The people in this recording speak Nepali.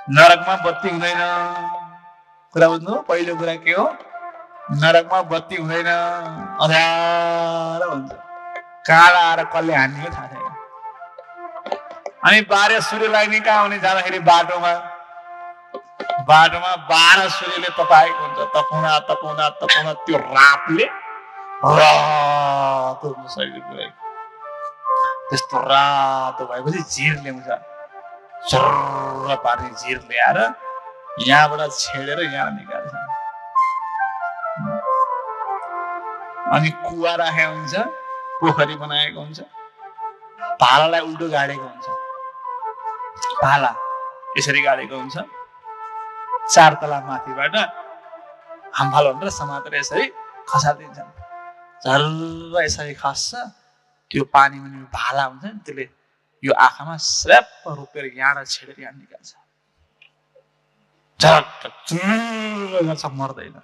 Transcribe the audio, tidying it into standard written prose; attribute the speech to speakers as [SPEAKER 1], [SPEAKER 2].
[SPEAKER 1] नरकमा बत्ती हुँदैन। कुरा बुझ्नु, पहिलो कुरा के हो? नरकमा बत्ती हुँदैन, अँध्यारो हुन्छ। काँडा आएर कसले हान्ने थाहा छैन। अनि 12 सूर्य लाग्ने कहाँ हुने? जाँदाखेरि बाटोमा 12 सूर्यले तताएको हुन्छ। तपौँदा तपौँदा तपौँदा त्यो रातले रातो हुन्छ शरीर पुरै। त्यस्तो रातो भएपछि झिर ल्याउँछ, झर्र पार्ने झिर ल्याएर यहाँबाट छेडेर यहाँ निकाल्छ। अनि कुवा राखेको हुन्छ, पोखरी बनाएको हुन्छ, भालालाई उल्टो गाडेको हुन्छ। भाला यसरी गाडेको हुन्छ, 4 तला माथिबाट हामफाल भनेर समातेर यसरी खसालिदिन्छन्। झर्र यसरी खस्छ, त्यो पानी मुनि भाला हुन्छ नि, त्यसले यो आँखामा स्र्याप्प रोपेर यहाँबाट छेडेर यहाँ निकाल्छ। झट्ट चुर्र गर्छ, मर्दैन।